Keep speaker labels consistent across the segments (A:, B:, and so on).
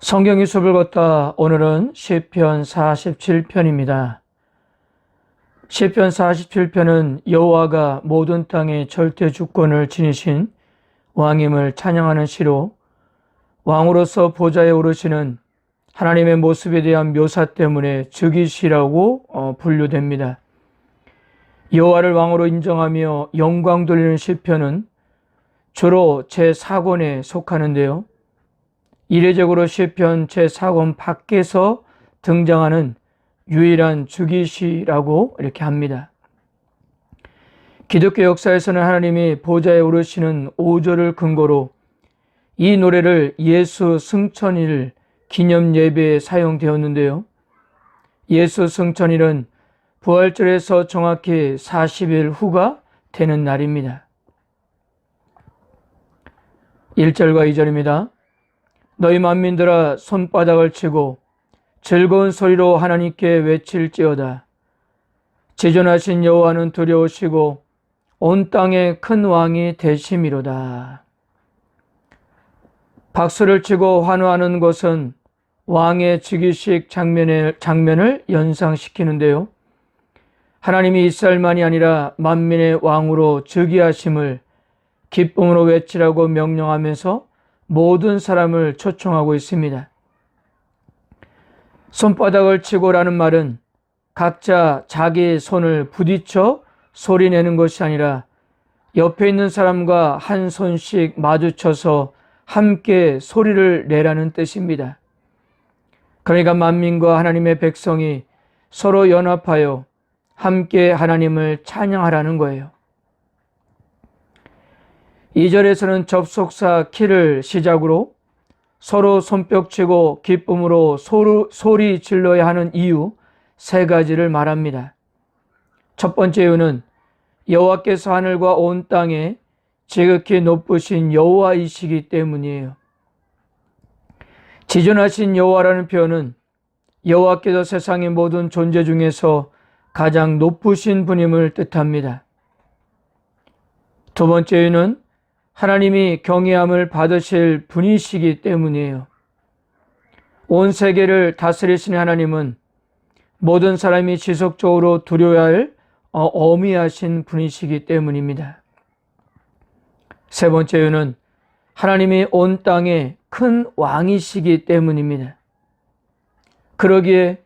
A: 성경이 숲을 걷다. 오늘은 시편 47편입니다. 시편 47편은 여호와가 모든 땅의 절대 주권을 지니신 왕임을 찬양하는 시로 왕으로서 보좌에 오르시는 하나님의 모습에 대한 묘사 때문에 즉위시라고 분류됩니다. 여호와를 왕으로 인정하며 영광 돌리는 시편은 주로 제4권에 속하는데요. 이례적으로 시편 제4권 밖에서 등장하는 유일한 즉위시라고 이렇게 합니다. 기독교 역사에서는 하나님이 보좌에 오르시는 5절을 근거로 이 노래를 예수 승천일 기념 예배에 사용되었는데요. 예수 승천일은 부활절에서 정확히 40일 후가 되는 날입니다. 1절과 2절입니다. 너희 만민들아 손바닥을 치고 즐거운 소리로 하나님께 외칠지어다. 지존하신 여호와는 두려우시고 온 땅에 큰 왕이 되심이로다. 박수를 치고 환호하는 것은 왕의 즉위식 장면을 연상시키는데요. 하나님이 이스라엘만이 아니라 만민의 왕으로 즉위하심을 기쁨으로 외치라고 명령하면서 모든 사람을 초청하고 있습니다. 손바닥을 치고라는 말은 각자 자기 손을 부딪혀 소리내는 것이 아니라 옆에 있는 사람과 한 손씩 마주쳐서 함께 소리를 내라는 뜻입니다. 그러니까 만민과 하나님의 백성이 서로 연합하여 함께 하나님을 찬양하라는 거예요. 2절에서는 접속사 키를 시작으로 서로 손뼉치고 기쁨으로 소리 질러야 하는 이유 3가지를 말합니다. 첫 번째 이유는 여호와께서 하늘과 온 땅에 지극히 높으신 여호와이시기 때문이에요. 지존하신 여호와라는 표현은 여호와께서 세상의 모든 존재 중에서 가장 높으신 분임을 뜻합니다. 두 번째 이유는 하나님이 경외함을 받으실 분이시기 때문이에요. 온 세계를 다스리시는 하나님은 모든 사람이 지속적으로 두려워야 할 어미하신 분이시기 때문입니다. 세 번째 이유는 하나님이 온 땅에 큰 왕이시기 때문입니다. 그러기에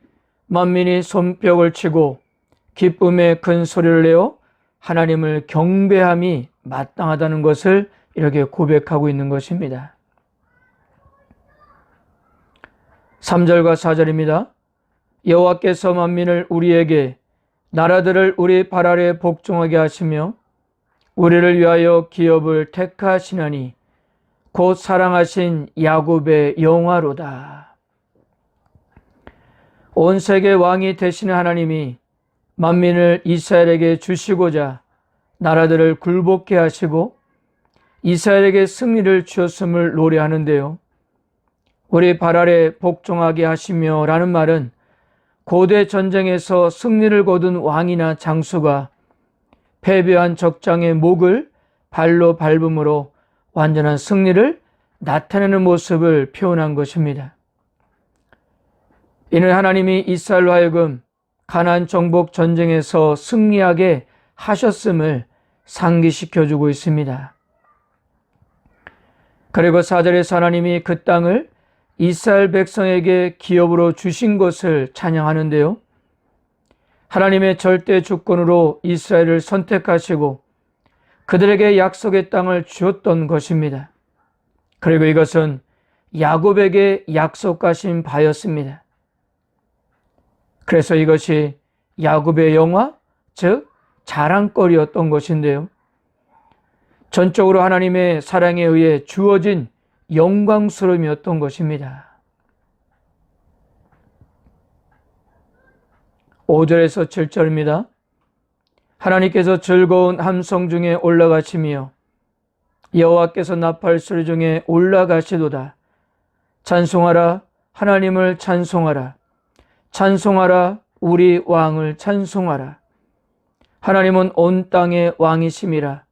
A: 만민이 손뼉을 치고 기쁨의 큰 소리를 내어 하나님을 경배함이 마땅하다는 것을 이렇게 고백하고 있는 것입니다. 3절과 4절입니다. 여호와께서 만민을 우리에게 나라들을 우리 발 아래 복종하게 하시며 우리를 위하여 기업을 택하시나니 곧 사랑하신 야곱의 영화로다. 온 세계 왕이 되시는 하나님이 만민을 이스라엘에게 주시고자 나라들을 굴복케 하시고 이스라엘에게 승리를 주었음을 노래하는데요. 우리 발 아래 복종하게 하시며 라는 말은 고대 전쟁에서 승리를 거둔 왕이나 장수가 패배한 적장의 목을 발로 밟음으로 완전한 승리를 나타내는 모습을 표현한 것입니다. 이는 하나님이 이스라엘로 하여금 가나안 정복 전쟁에서 승리하게 하셨음을 상기시켜주고 있습니다. 그리고 4절에서 하나님이 그 땅을 이스라엘 백성에게 기업으로 주신 것을 찬양하는데요. 하나님의 절대 주권으로 이스라엘을 선택하시고 그들에게 약속의 땅을 주었던 것입니다. 그리고 이것은 야곱에게 약속하신 바였습니다. 그래서 이것이 야곱의 영화, 즉 자랑거리였던 것인데요. 전적으로 하나님의 사랑에 의해 주어진 영광스러움이었던 것입니다. 5절에서 7절입니다. 하나님께서 즐거운 함성 중에 올라가시며 여호와께서 나팔 소리 중에 올라가시도다. 찬송하라, 하나님을 찬송하라. 찬송하라, 우리 왕을 찬송하라. 하나님은 온 땅의 왕이심이라.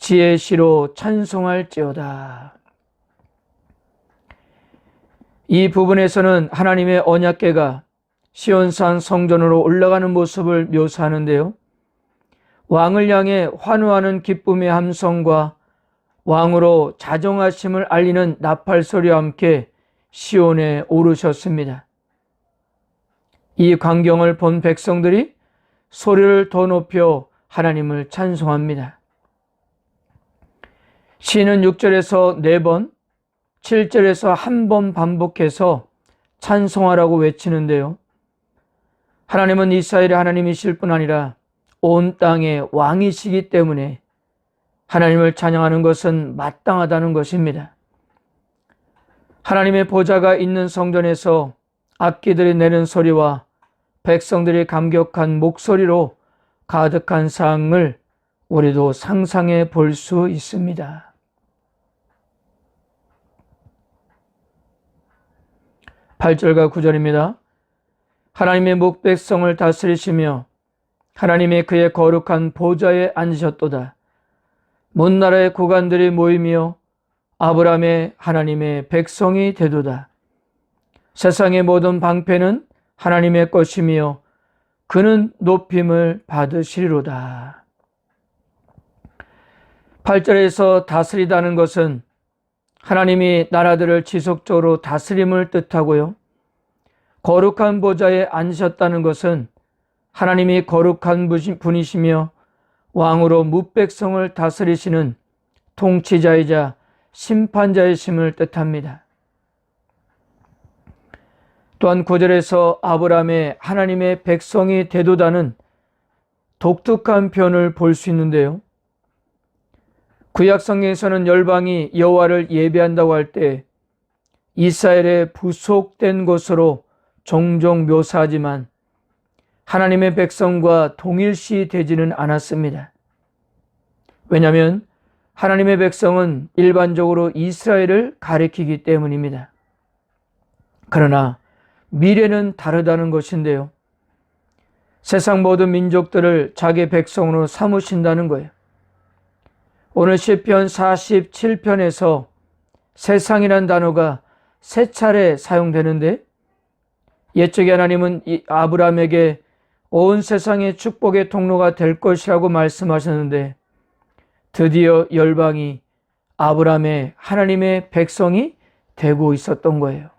A: 지혜의 시로 찬송할지어다. 이 부분에서는 하나님의 언약궤가 시온산 성전으로 올라가는 모습을 묘사하는데요. 왕을 향해 환호하는 기쁨의 함성과 왕으로 자정하심을 알리는 나팔 소리와 함께 시온에 오르셨습니다. 이 광경을 본 백성들이 소리를 더 높여 하나님을 찬송합니다. 시는 6절에서 4번, 7절에서 1번 반복해서 찬송하라고 외치는데요. 하나님은 이스라엘의 하나님이실 뿐 아니라 온 땅의 왕이시기 때문에 하나님을 찬양하는 것은 마땅하다는 것입니다. 하나님의 보좌가 있는 성전에서 악기들이 내는 소리와 백성들이 감격한 목소리로 가득한 상을 우리도 상상해 볼 수 있습니다. 8절과 9절입니다. 하나님의 목백성을 다스리시며 하나님의 그의 거룩한 보좌에 앉으셨도다. 먼나라의 고관들이 모이며 아브라함의 하나님의 백성이 되도다. 세상의 모든 방패는 하나님의 것이며 그는 높임을 받으시리로다. 8절에서 다스리다는 것은 하나님이 나라들을 지속적으로 다스림을 뜻하고요. 거룩한 보좌에 앉으셨다는 것은 하나님이 거룩한 분이시며 왕으로 무백성을 다스리시는 통치자이자 심판자이심을 뜻합니다. 또한 9절에서 아브라함의 하나님의 백성이 되도다는 독특한 표현을 볼 수 있는데요. 구약 성경에서는 열방이 여호와를 예배한다고 할 때 이스라엘의 부속된 것으로 종종 묘사하지만 하나님의 백성과 동일시 되지는 않았습니다. 왜냐하면 하나님의 백성은 일반적으로 이스라엘을 가리키기 때문입니다. 그러나 미래는 다르다는 것인데요. 세상 모든 민족들을 자기 백성으로 삼으신다는 거예요. 오늘 시편 47편에서 세상이란 단어가 3차례 사용되는데 옛적에 하나님은 아브라함에게 온 세상의 축복의 통로가 될 것이라고 말씀하셨는데 드디어 열방이 아브라함의 하나님의 백성이 되고 있었던 거예요.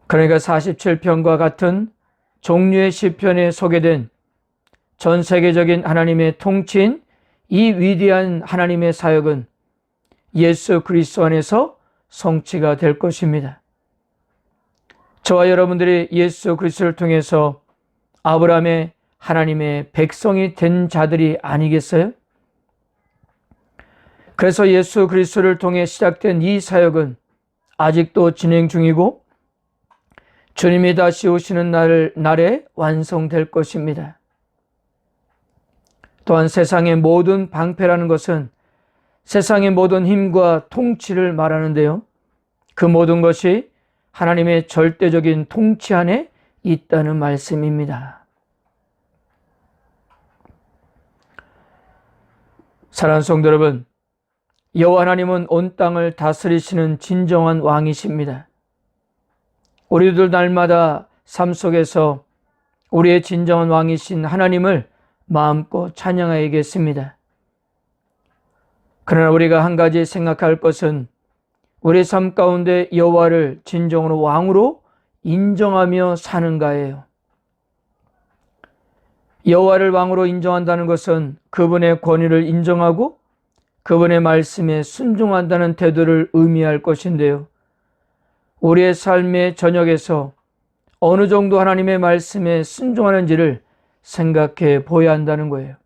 A: 그러니까 47편과 같은 종류의 시편에 소개된 전 세계적인 하나님의 통치인 이 위대한 하나님의 사역은 예수 그리스도 안에서 성취가 될 것입니다. 저와 여러분들이 예수 그리스도를 통해서 아브라함의 하나님의 백성이 된 자들이 아니겠어요? 그래서 예수 그리스도를 통해 시작된 이 사역은 아직도 진행 중이고 주님이 다시 오시는 날에 완성될 것입니다. 또한 세상의 모든 방패라는 것은 세상의 모든 힘과 통치를 말하는데요. 그 모든 것이 하나님의 절대적인 통치 안에 있다는 말씀입니다. 사랑하는 성도 여러분, 여호와 하나님은 온 땅을 다스리시는 진정한 왕이십니다. 우리들 날마다 삶 속에서 우리의 진정한 왕이신 하나님을 마음껏 찬양해야겠습니다. 그러나 우리가 한 가지 생각할 것은 우리 삶 가운데 여호와를 진정으로 왕으로 인정하며 사는가예요. 여호와를 왕으로 인정한다는 것은 그분의 권위를 인정하고 그분의 말씀에 순종한다는 태도를 의미할 것인데요. 우리의 삶의 전역에서 어느 정도 하나님의 말씀에 순종하는지를 생각해 보아야 한다는 거예요.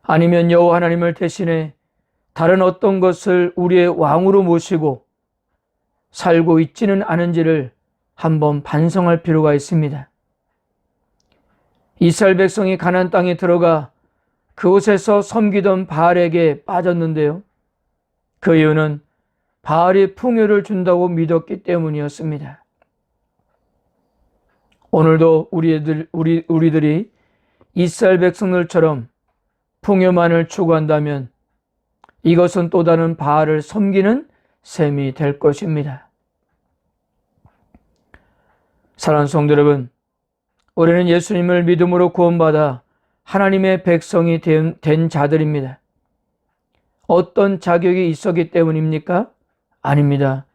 A: 아니면 여호와 하나님을 대신해 다른 어떤 것을 우리의 왕으로 모시고 살고 있지는 않은지를 한번 반성할 필요가 있습니다. 이스라엘 백성이 가나안 땅에 들어가 그곳에서 섬기던 바알에게 빠졌는데요. 그 이유는 바알이 풍요를 준다고 믿었기 때문이었습니다. 오늘도 우리들이 이스라엘 백성들처럼 풍요만을 추구한다면 이것은 또 다른 바알을 섬기는 셈이 될 것입니다. 사랑하는 성도 여러분, 우리는 예수님을 믿음으로 구원받아 하나님의 백성이 된 자들입니다. 어떤 자격이 있었기 때문입니까? 아닙니다.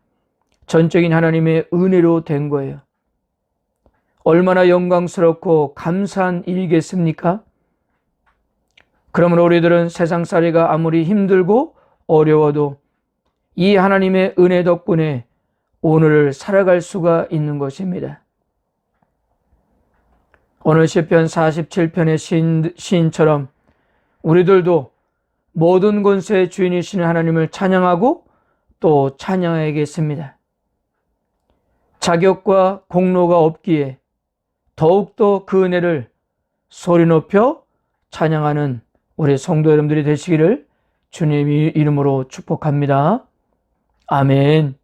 A: 전적인 하나님의 은혜로 된 거예요. 얼마나 영광스럽고 감사한 일이겠습니까? 그러므로 우리들은 세상살이가 아무리 힘들고 어려워도 이 하나님의 은혜 덕분에 오늘을 살아갈 수가 있는 것입니다. 오늘 시편 47편의 시인처럼 우리들도 모든 권세의 주인이신 하나님을 찬양하고 또 찬양해야겠습니다. 자격과 공로가 없기에 더욱더 그 은혜를 소리 높여 찬양하는 우리 성도 여러분들이 되시기를 주님의 이름으로 축복합니다. 아멘.